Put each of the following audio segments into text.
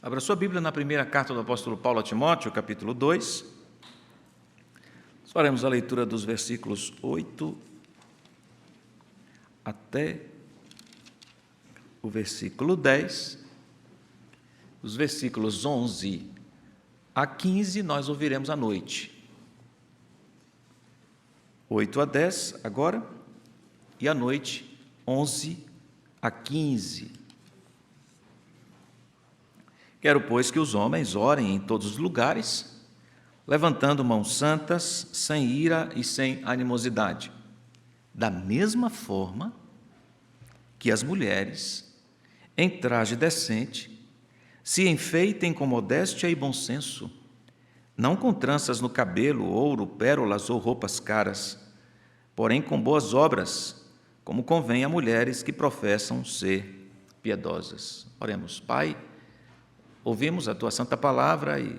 Abra sua Bíblia na primeira carta do apóstolo Paulo a Timóteo, capítulo 2. Faremos a leitura dos versículos 8 até o versículo 10. Os versículos 11 a 15 nós ouviremos à noite. 8 a 10 agora, e à noite 11 a 15. Quero, pois, que os homens orem em todos os lugares, levantando mãos santas, sem ira e sem animosidade, da mesma forma que as mulheres, em traje decente, se enfeitem com modéstia e bom senso, não com tranças no cabelo, ouro, pérolas ou roupas caras, porém com boas obras, como convém a mulheres que professam ser piedosas. Oremos. Pai, ouvimos a Tua santa palavra e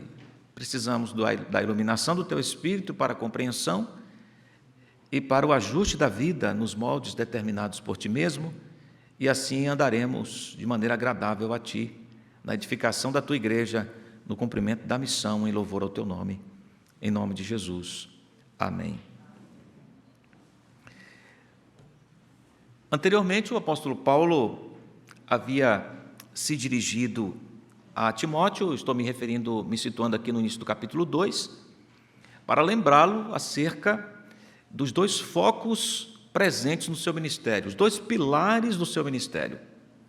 precisamos da iluminação do Teu Espírito para a compreensão e para o ajuste da vida nos moldes determinados por Ti mesmo, e assim andaremos de maneira agradável a Ti, na edificação da Tua igreja, no cumprimento da missão, em louvor ao Teu nome. Em nome de Jesus. Amém. Anteriormente, o apóstolo Paulo havia se dirigido a Timóteo, estou me situando aqui no início do capítulo 2, para lembrá-lo acerca dos dois focos presentes no seu ministério, os dois pilares do seu ministério,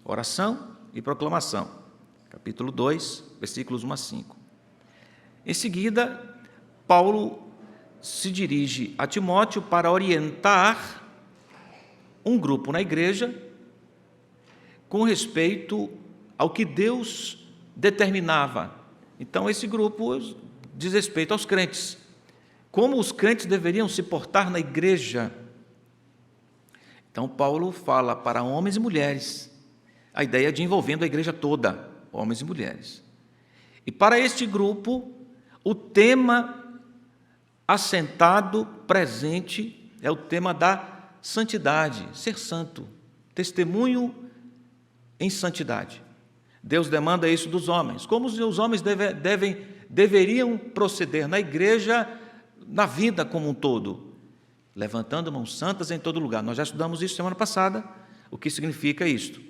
oração e proclamação. Capítulo 2, versículos 1 a 5. Em seguida, Paulo se dirige a Timóteo para orientar um grupo na igreja com respeito ao que Deus determinava. Então, esse grupo diz respeito aos crentes. Como os crentes deveriam se portar na igreja. Então, Paulo fala para homens e mulheres, a ideia de envolvendo a igreja toda, homens e mulheres. E para este grupo, o tema assentado, presente, é o tema da santidade, ser santo, testemunho em santidade. Deus demanda isso dos homens. Como os homens deveriam proceder na igreja, na vida como um todo, levantando mãos santas em todo lugar. Nós já estudamos isso semana passada, o que significa isto.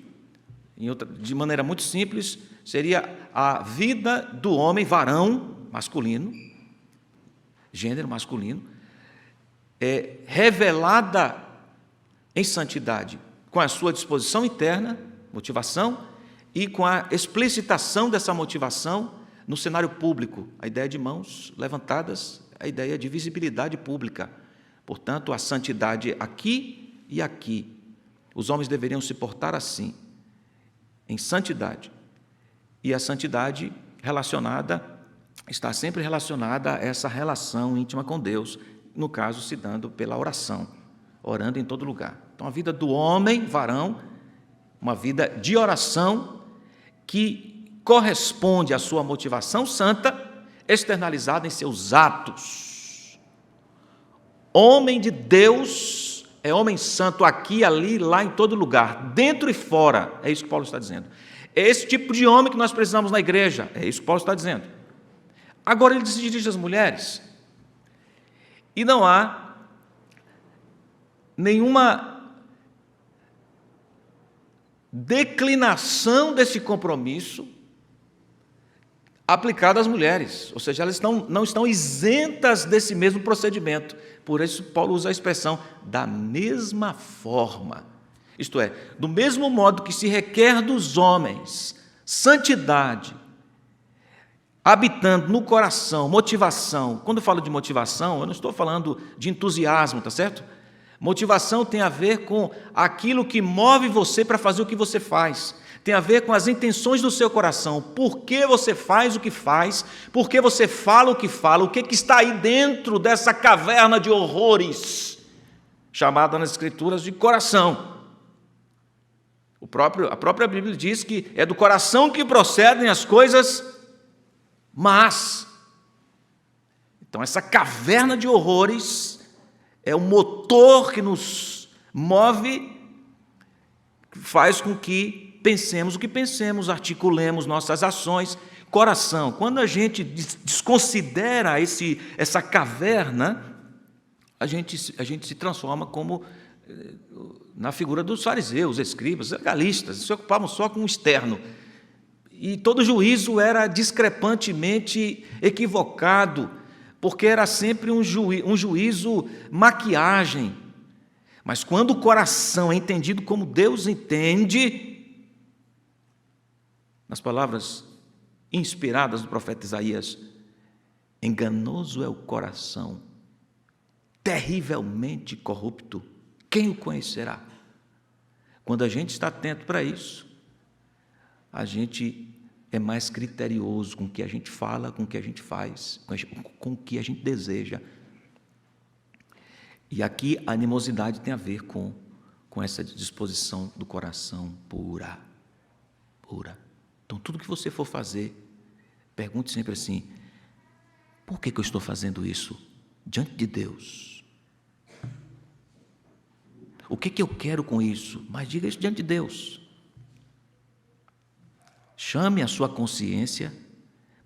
De maneira muito simples, seria a vida do homem, varão, masculino, gênero masculino, revelada em santidade, com a sua disposição interna, motivação, e com a explicitação dessa motivação no cenário público. A ideia de mãos levantadas, a ideia de visibilidade pública. Portanto, a santidade aqui e aqui. Os homens deveriam se portar assim, em santidade. E a santidade está sempre relacionada a essa relação íntima com Deus, no caso, se dando pela oração, orando em todo lugar. Então, a vida do homem, varão, uma vida de oração que corresponde à sua motivação santa, externalizada em seus atos. Homem de Deus é homem santo aqui, ali, lá, em todo lugar, dentro e fora. É isso que Paulo está dizendo. É esse tipo de homem que nós precisamos na igreja. É isso que Paulo está dizendo. Agora ele se dirige às mulheres. E não há nenhuma declinação desse compromisso aplicado às mulheres, ou seja, elas não estão isentas desse mesmo procedimento. Por isso, Paulo usa a expressão da mesma forma, isto é, do mesmo modo que se requer dos homens santidade, habitando no coração, motivação. Quando eu falo de motivação, eu não estou falando de entusiasmo, tá certo? Motivação tem a ver com aquilo que move você para fazer o que você faz. Tem a ver com as intenções do seu coração. Por que você faz o que faz? Por que você fala o que fala? O que está aí dentro dessa caverna de horrores, chamada nas Escrituras de coração? A própria Bíblia diz que é do coração que procedem as coisas más. Então, essa caverna de horrores é o motor que nos move, faz com que pensemos o que pensemos, articulemos nossas ações coração. Quando a gente desconsidera essa caverna, a gente se transforma como na figura dos fariseus, escribas, legalistas, se ocupavam só com o externo. E todo juízo era discrepantemente equivocado, porque era sempre um juízo maquiagem. Mas quando o coração é entendido como Deus entende, nas palavras inspiradas do profeta Isaías, enganoso é o coração, terrivelmente corrupto, quem o conhecerá? Quando a gente está atento para isso, a gente é mais criterioso com o que a gente fala, com o que a gente faz, com o que a gente deseja. E aqui a animosidade tem a ver com essa disposição do coração pura. Então, tudo que você for fazer, pergunte sempre assim: por que eu estou fazendo isso diante de Deus? O que eu quero com isso? Mas diga isso diante de Deus. Chame a sua consciência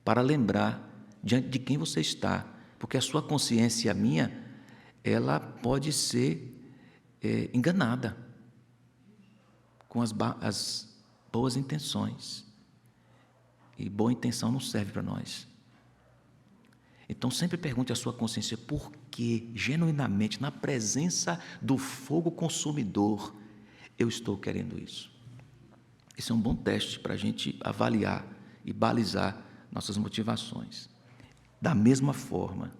para lembrar diante de quem você está, porque a sua consciência e a minha, ela pode ser enganada com as boas intenções. E boa intenção não serve para nós. Então sempre pergunte à sua consciência por que, genuinamente, na presença do fogo consumidor, eu estou querendo isso. Esse é um bom teste para a gente avaliar e balizar nossas motivações. Da mesma forma,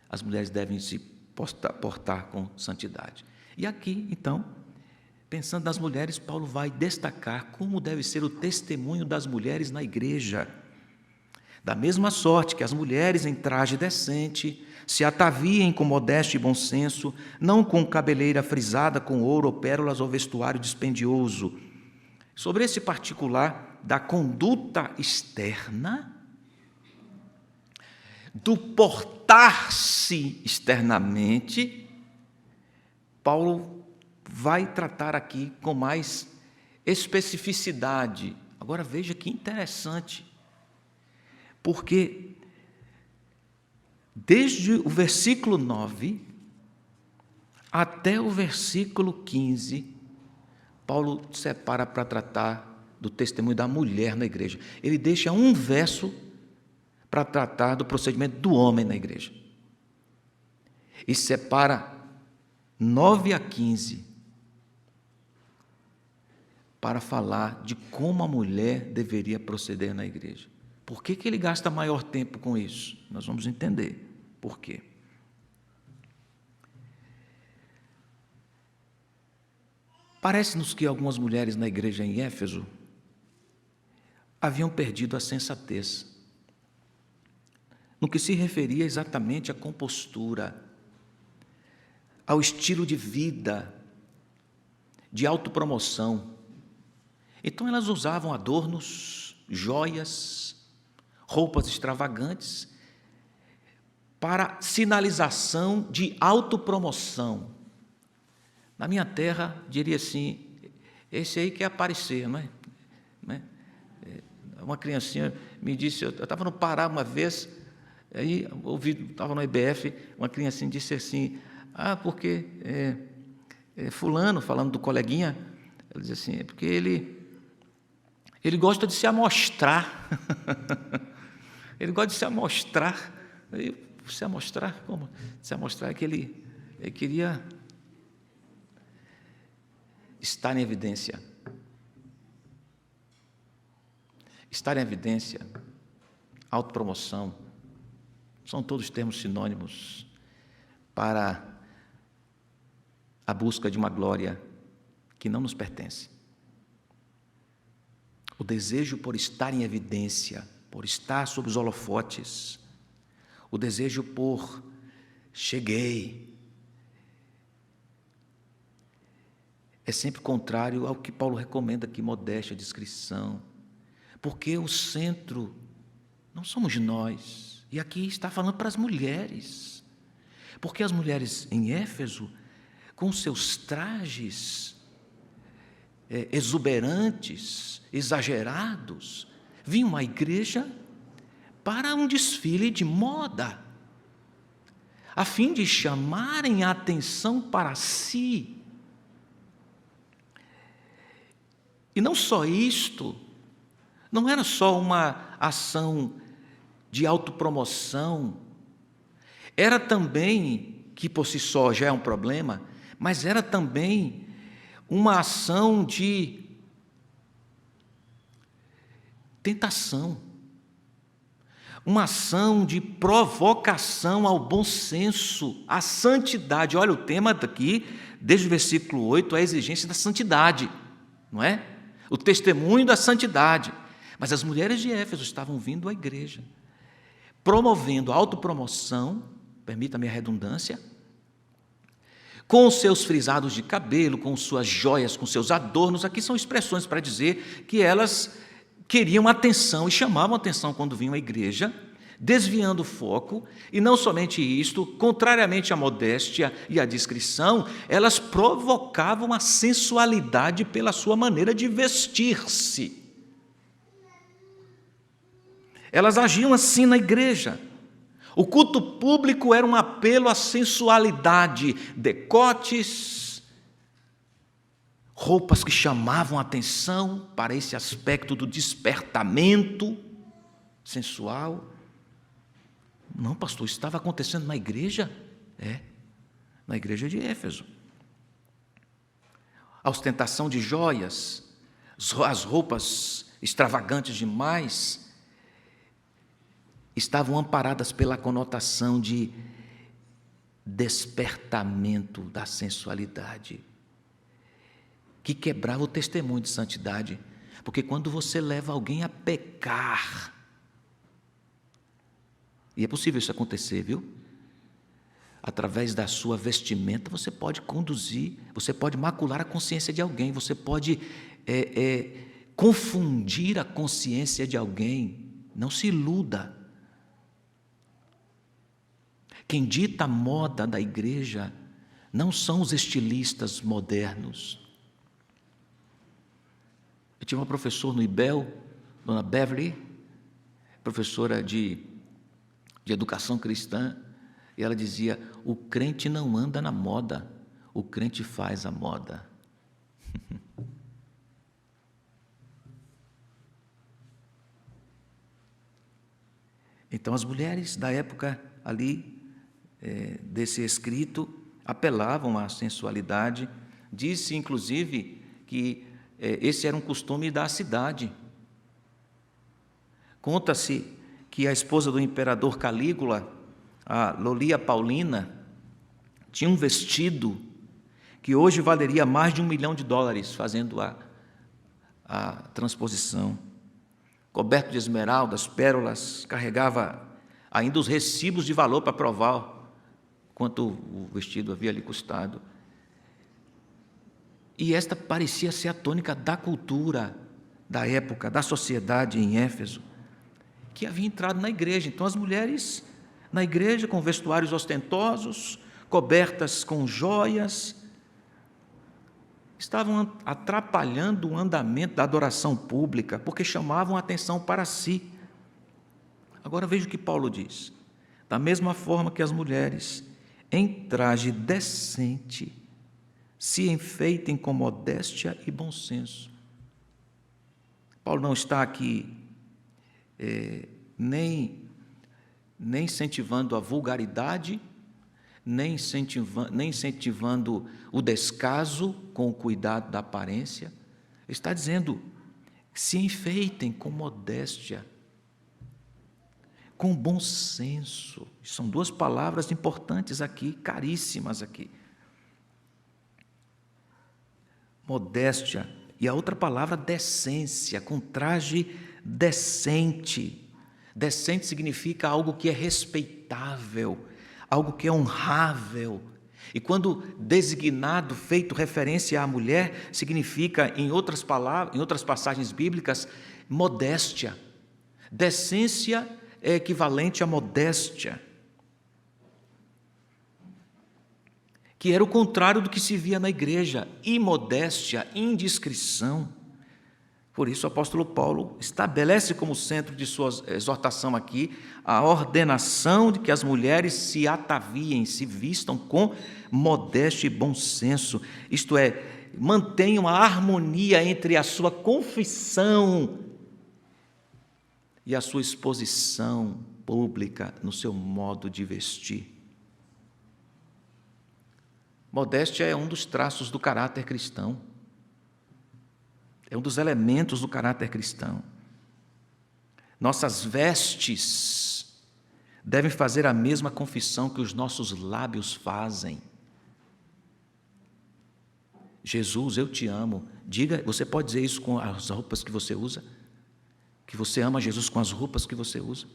as mulheres devem se portar com santidade. E aqui, então, pensando nas mulheres, Paulo vai destacar como deve ser o testemunho das mulheres na igreja. Da mesma sorte que as mulheres em traje decente se ataviem com modéstia e bom senso, não com cabeleira frisada com ouro ou pérolas ou vestuário dispendioso. Sobre esse particular da conduta externa, do portar-se externamente, Paulo vai tratar aqui com mais especificidade. Agora veja que interessante, porque desde o versículo 9 até o versículo 15, Paulo separa para tratar do testemunho da mulher na igreja. Ele deixa um verso para tratar do procedimento do homem na igreja. E separa 9 a 15 para falar de como a mulher deveria proceder na igreja. Por que ele gasta maior tempo com isso? Nós vamos entender por quê. Parece-nos que algumas mulheres na igreja em Éfeso haviam perdido a sensatez no que se referia exatamente à compostura, ao estilo de vida, de autopromoção. Então elas usavam adornos, joias, roupas extravagantes para sinalização de autopromoção. Na minha terra, diria assim, esse aí quer aparecer, não é? Uma criancinha me disse, eu estava no Pará uma vez, aí estava no IBF, uma criancinha disse assim, porque fulano, falando do coleguinha, ela dizia assim, porque ele gosta de se amostrar. Ele gosta de se amostrar. Se amostrar? Como? Se amostrar é que ele queria estar em evidência. Estar em evidência, autopromoção, são todos termos sinônimos para a busca de uma glória que não nos pertence. O desejo por estar em evidência, por estar sob os holofotes, o desejo por cheguei, é sempre contrário ao que Paulo recomenda aqui, modéstia, discrição, porque o centro não somos nós, e aqui está falando para as mulheres, porque as mulheres em Éfeso, com seus trajes exuberantes, exagerados, vinham à igreja para um desfile de moda, a fim de chamarem a atenção para si. E não só isto, não era só uma ação de autopromoção, era também, que por si só já é um problema, mas era também uma ação de tentação, uma ação de provocação ao bom senso, à santidade. Olha, o tema daqui, desde o versículo 8, é a exigência da santidade, não é? O testemunho da santidade. Mas as mulheres de Éfeso estavam vindo à igreja, promovendo a autopromoção, permita-me a redundância, com os seus frisados de cabelo, com suas joias, com seus adornos. Aqui são expressões para dizer que elas queriam atenção e chamavam atenção quando vinham à igreja, desviando o foco, e não somente isto, contrariamente à modéstia e à discrição, elas provocavam a sensualidade pela sua maneira de vestir-se. Elas agiam assim na igreja. O culto público era um apelo à sensualidade, decotes, roupas que chamavam a atenção para esse aspecto do despertamento sensual. Não, pastor, isso estava acontecendo na igreja? Na igreja de Éfeso. A ostentação de joias, as roupas extravagantes demais, estavam amparadas pela conotação de despertamento da sensualidade, que quebrava o testemunho de santidade, porque quando você leva alguém a pecar, e é possível isso acontecer, viu? Através da sua vestimenta, você pode conduzir, você pode macular a consciência de alguém, você pode confundir a consciência de alguém. Não se iluda. Quem dita a moda da igreja não são os estilistas modernos. Eu tinha uma professora no IBEL, dona Beverly, professora de educação cristã, e ela dizia: o crente não anda na moda, o crente faz a moda. Então as mulheres da época ali, desse escrito, apelavam à sensualidade. Disse inclusive que esse era um costume da cidade. Conta-se que a esposa do imperador Calígula, a Lolia Paulina, tinha um vestido que hoje valeria mais de $1 milhão, fazendo a transposição. Coberto de esmeraldas, pérolas, carregava ainda os recibos de valor para provar quanto o vestido havia lhe custado. E esta parecia ser a tônica da cultura da época, da sociedade em Éfeso, que havia entrado na igreja. Então as mulheres na igreja com vestuários ostentosos, cobertas com joias, estavam atrapalhando o andamento da adoração pública, porque chamavam a atenção para si. Agora veja o que Paulo diz: da mesma forma que as mulheres, em traje decente, se enfeitem com modéstia e bom senso. Paulo não está aqui nem incentivando a vulgaridade, nem incentivando o descaso com o cuidado da aparência. Ele está dizendo: se enfeitem com modéstia, com bom senso. São duas palavras importantes aqui, caríssimas aqui. Modéstia, e a outra palavra, decência, com traje decente. Decente significa algo que é respeitável, algo que é honrável. E quando designado, feito referência à mulher, significa, em outras palavras, em outras passagens bíblicas, modéstia. Decência é equivalente à modéstia, que era o contrário do que se via na igreja: imodéstia, indiscrição. Por isso o apóstolo Paulo estabelece como centro de sua exortação aqui a ordenação de que as mulheres se ataviem, se vistam com modéstia e bom senso, isto é, mantenham a harmonia entre a sua confissão e a sua exposição pública no seu modo de vestir. Modéstia é um dos traços do caráter cristão. É um dos elementos do caráter cristão. Nossas vestes devem fazer a mesma confissão que os nossos lábios fazem. Jesus, eu te amo. Diga, você pode dizer isso com as roupas que você usa? Que você ama Jesus com as roupas que você usa?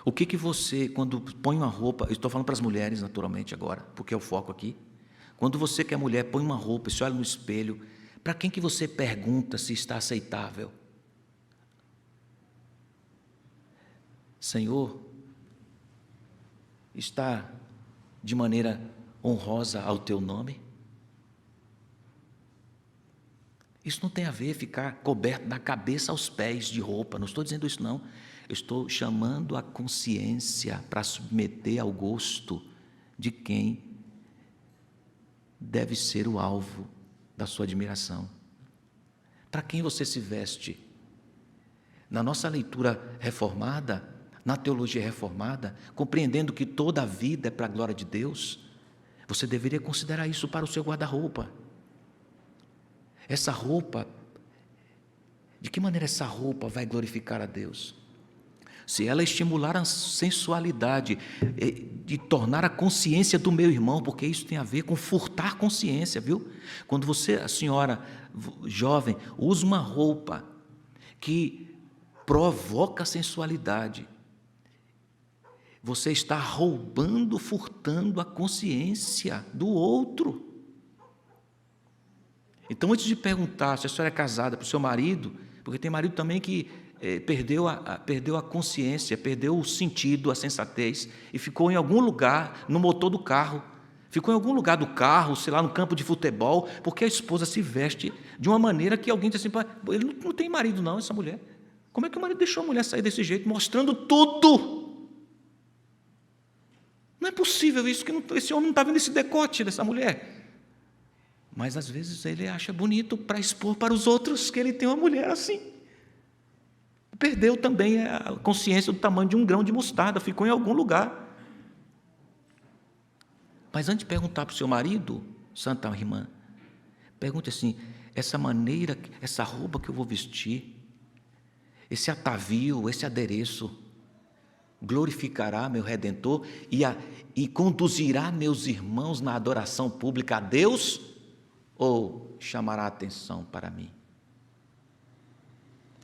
O que você, quando põe uma roupa, eu estou falando para as mulheres naturalmente agora, porque é o foco aqui. Quando você que é mulher põe uma roupa e se olha no espelho, para quem que você pergunta se está aceitável? Senhor, está de maneira honrosa ao teu nome? Isso não tem a ver ficar coberto da cabeça aos pés de roupa, não estou dizendo isso não. Eu estou chamando a consciência para submeter ao gosto de quem deve ser o alvo da sua admiração. Para quem você se veste? Na nossa leitura reformada, na teologia reformada, compreendendo que toda a vida é para a glória de Deus, você deveria considerar isso para o seu guarda-roupa. Essa roupa, de que maneira essa roupa vai glorificar a Deus? Se ela estimular a sensualidade, de tornar a consciência do meu irmão, porque isso tem a ver com furtar consciência, viu? Quando você, a senhora jovem, usa uma roupa que provoca sensualidade, você está roubando, furtando a consciência do outro. Então, antes de perguntar se a senhora é casada para o seu marido, porque tem marido também que perdeu a consciência, perdeu o sentido, a sensatez, e ficou em algum lugar no motor do carro, ficou em algum lugar do carro, sei lá, no campo de futebol, porque a esposa se veste de uma maneira que alguém diz assim, ele não tem marido não, essa mulher. Como é que o marido deixou a mulher sair desse jeito, mostrando tudo? Não é possível isso, que esse homem não está vendo esse decote dessa mulher. Mas às vezes ele acha bonito para expor para os outros que ele tem uma mulher assim. Perdeu também a consciência do tamanho de um grão de mostarda, ficou em algum lugar. Mas antes de perguntar para o seu marido, santa irmã, pergunte assim, essa maneira, essa roupa que eu vou vestir, esse atavio, esse adereço, glorificará meu Redentor e conduzirá meus irmãos na adoração pública a Deus ou chamará a atenção para mim?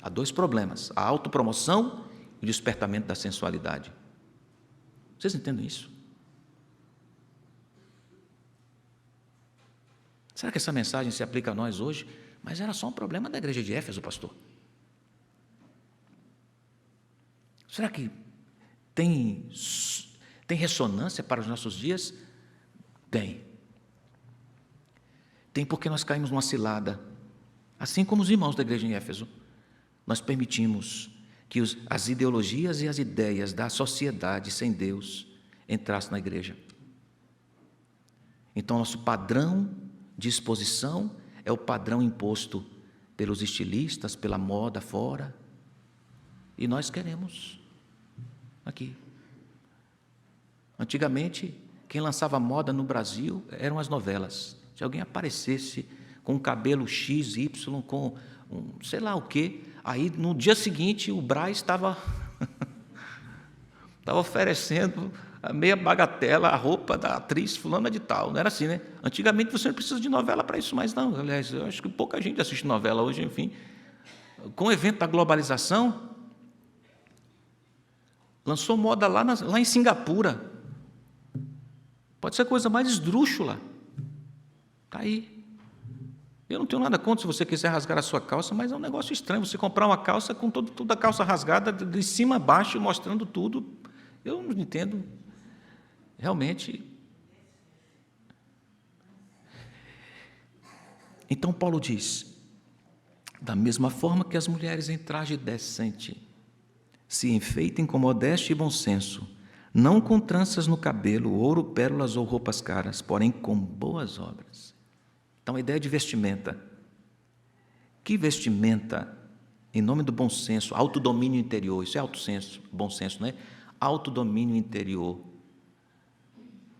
Há dois problemas, a autopromoção e o despertamento da sensualidade. Vocês entendem isso? Será que essa mensagem se aplica a nós hoje? Mas era só um problema da igreja de Éfeso, pastor. Será que tem ressonância para os nossos dias? Tem. Tem porque nós caímos numa cilada, assim como os irmãos da igreja em Éfeso. Nós permitimos que as ideologias e as ideias da sociedade sem Deus entrassem na igreja. Então, nosso padrão de exposição é o padrão imposto pelos estilistas, pela moda fora, e nós queremos aqui. Antigamente, quem lançava moda no Brasil eram as novelas. Se alguém aparecesse com um cabelo X, Y, com sei lá o quê, aí no dia seguinte o Brás estava oferecendo a meia bagatela, a roupa da atriz fulana de tal. Não era assim, né? Antigamente você não precisa de novela para isso mais não. Aliás, eu acho que pouca gente assiste novela hoje, enfim. Com o evento da globalização, lançou moda lá em Singapura. Pode ser a coisa mais esdrúxula. Está aí. Eu não tenho nada contra se você quiser rasgar a sua calça, mas é um negócio estranho você comprar uma calça com toda a calça rasgada, de cima a baixo, mostrando tudo. Eu não entendo. Realmente. Então Paulo diz: da mesma forma que as mulheres em traje decente se enfeitem com modéstia e bom senso, não com tranças no cabelo, ouro, pérolas ou roupas caras, porém com boas obras. Então a ideia de vestimenta. Que vestimenta? Em nome do bom senso, autodomínio interior. Isso é autossenso, bom senso, não é? Autodomínio interior,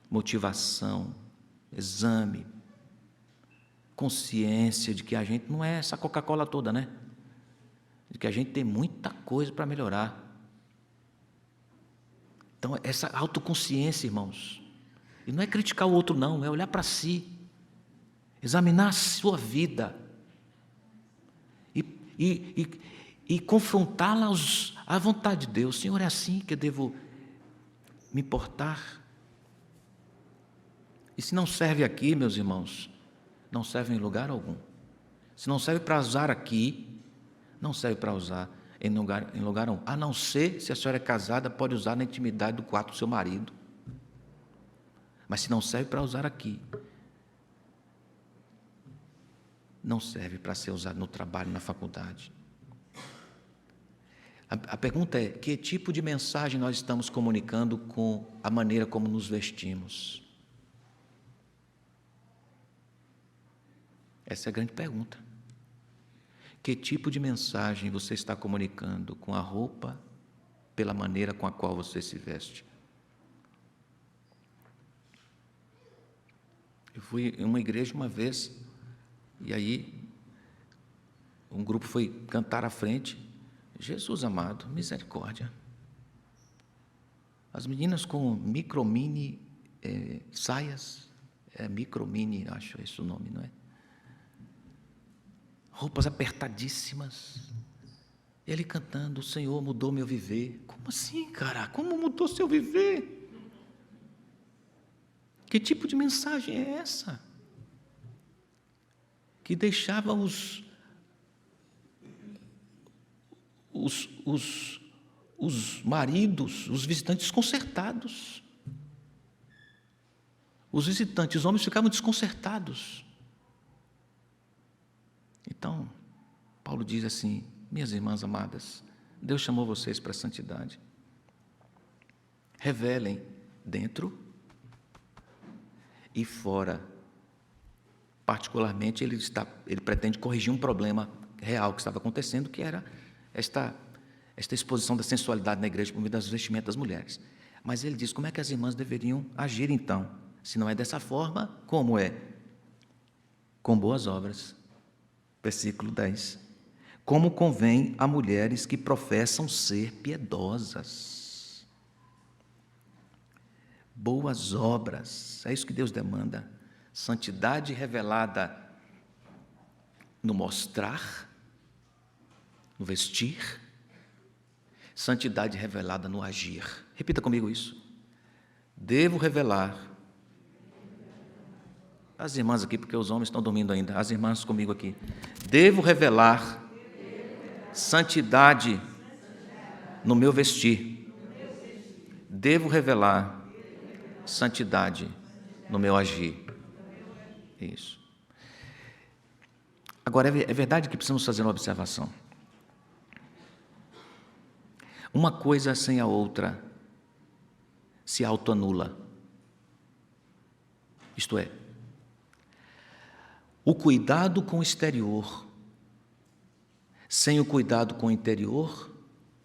motivação, exame, consciência de que a gente não é essa Coca-Cola toda, né? De que a gente tem muita coisa para melhorar. Então, essa autoconsciência, irmãos, e não é criticar o outro, não, é olhar para si, examinar a sua vida e confrontá-la à vontade de Deus. Senhor, é assim que eu devo me portar? E se não serve aqui, meus irmãos, não serve em lugar algum. Se não serve para usar aqui, não serve para usar em lugar algum. A não ser, se a senhora é casada, pode usar na intimidade do quarto do seu marido. Mas se não serve para usar aqui, não serve para ser usado no trabalho, na faculdade. A pergunta é: que tipo de mensagem nós estamos comunicando com a maneira como nos vestimos? Essa é a grande pergunta. Que tipo de mensagem você está comunicando com a roupa, pela maneira com a qual você se veste? Eu fui em uma igreja uma vez, e aí um grupo foi cantar à frente. Jesus amado, misericórdia. As meninas com micro-mini saias, micro-mini, acho esse o nome, não é? Roupas apertadíssimas. Ele cantando: o Senhor mudou meu viver. Como assim, cara? Como mudou seu viver? Que tipo de mensagem é essa? Que deixava os maridos, os visitantes desconcertados. Os visitantes, os homens, ficavam desconcertados. Então, Paulo diz assim: minhas irmãs amadas, Deus chamou vocês para a santidade. Revelem dentro e fora. Particularmente, ele pretende corrigir um problema real que estava acontecendo, que era esta exposição da sensualidade na igreja por meio das vestimentas das mulheres. Mas ele diz: como é que as irmãs deveriam agir então? Se não é dessa forma, como é? Com boas obras. Versículo 10. Como convém a mulheres que professam ser piedosas. Boas obras, é isso que Deus demanda. Santidade revelada no mostrar, no vestir. Santidade revelada no agir. Repita comigo isso. Devo revelar. As irmãs aqui, porque os homens estão dormindo ainda. As irmãs comigo aqui. Devo revelar santidade no meu vestir. Devo revelar santidade no meu agir. Isso. Agora, é verdade que precisamos fazer uma observação. Uma coisa sem a outra se autoanula. Isto é, o cuidado com o exterior, sem o cuidado com o interior,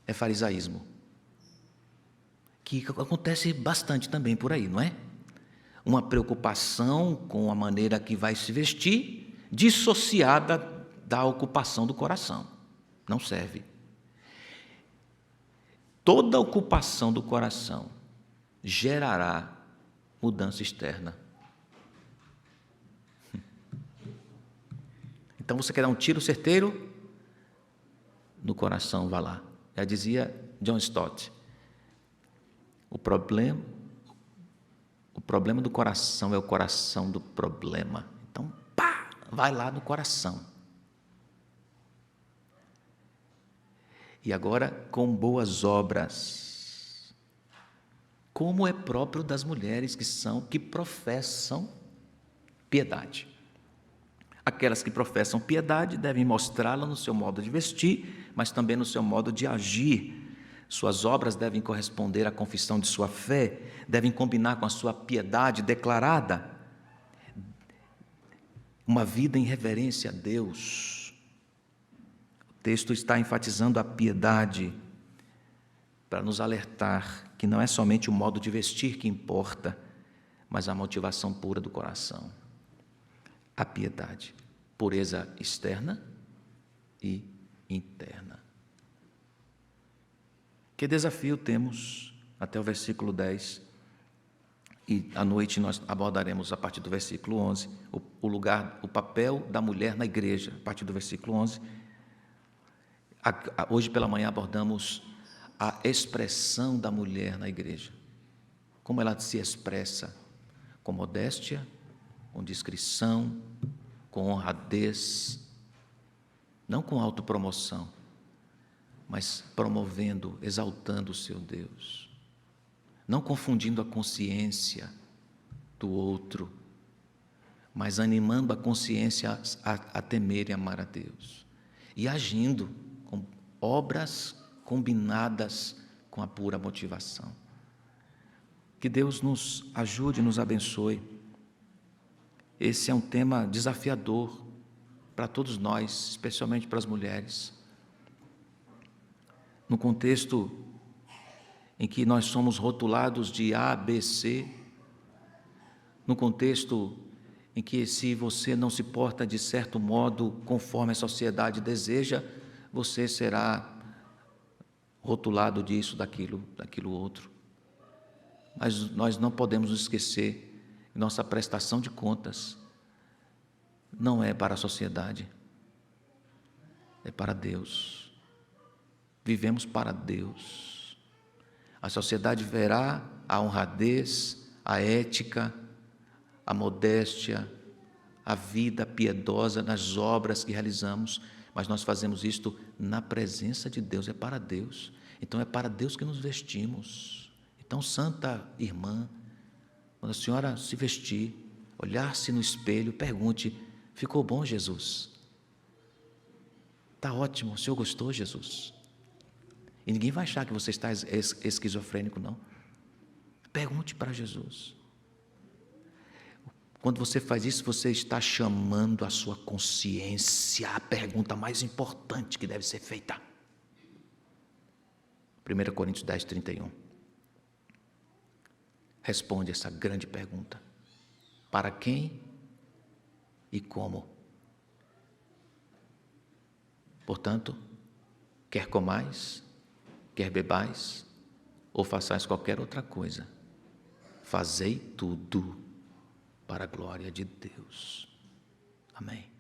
é farisaísmo. Que acontece bastante também por aí, não é? Uma preocupação com a maneira que vai se vestir, dissociada da ocupação do coração. Não serve. Toda ocupação do coração gerará mudança externa. Então você quer dar um tiro certeiro? No coração, vá lá. Já dizia John Stott. O problema do coração é o coração do problema. Então, pá, vai lá no coração. E agora, com boas obras, como é próprio das mulheres que professam piedade. Aquelas que professam piedade devem mostrá-la no seu modo de vestir, mas também no seu modo de agir. Suas obras devem corresponder à confissão de sua fé, devem combinar com a sua piedade declarada. Uma vida em reverência a Deus. O texto está enfatizando a piedade para nos alertar que não é somente o modo de vestir que importa, mas a motivação pura do coração. A piedade, pureza externa e interna. Que desafio temos até o versículo 10, e à noite nós abordaremos a partir do versículo 11, o papel da mulher na igreja, a partir do versículo 11. Hoje pela manhã abordamos a expressão da mulher na igreja, como ela se expressa, com modéstia, com discrição, com honradez, não com autopromoção, mas promovendo, exaltando o seu Deus, não confundindo a consciência do outro, mas animando a consciência a temer e amar a Deus, e agindo com obras combinadas com a pura motivação. Que Deus nos ajude e nos abençoe. Esse é um tema desafiador para todos nós, especialmente para as mulheres. No contexto em que nós somos rotulados de A, B, C, no contexto em que, se você não se porta de certo modo conforme a sociedade deseja, você será rotulado disso, daquilo outro. Mas nós não podemos nos esquecer que nossa prestação de contas não é para a sociedade, é para Deus. Vivemos para Deus. A sociedade verá a honradez, a ética, a modéstia, a vida piedosa nas obras que realizamos, mas nós fazemos isto na presença de Deus, é para Deus. Então é para Deus que nos vestimos. Então, santa irmã, quando a senhora se vestir, olhar-se no espelho, pergunte: ficou bom, Jesus? Está ótimo, o senhor gostou, Jesus? E ninguém vai achar que você está esquizofrênico, não. Pergunte para Jesus. Quando você faz isso, você está chamando a sua consciência à pergunta mais importante que deve ser feita. 1 Coríntios 10, 31. Responde essa grande pergunta: para quem e como? Portanto, quer comais, quer bebais, ou façais qualquer outra coisa, fazei tudo para a glória de Deus. Amém.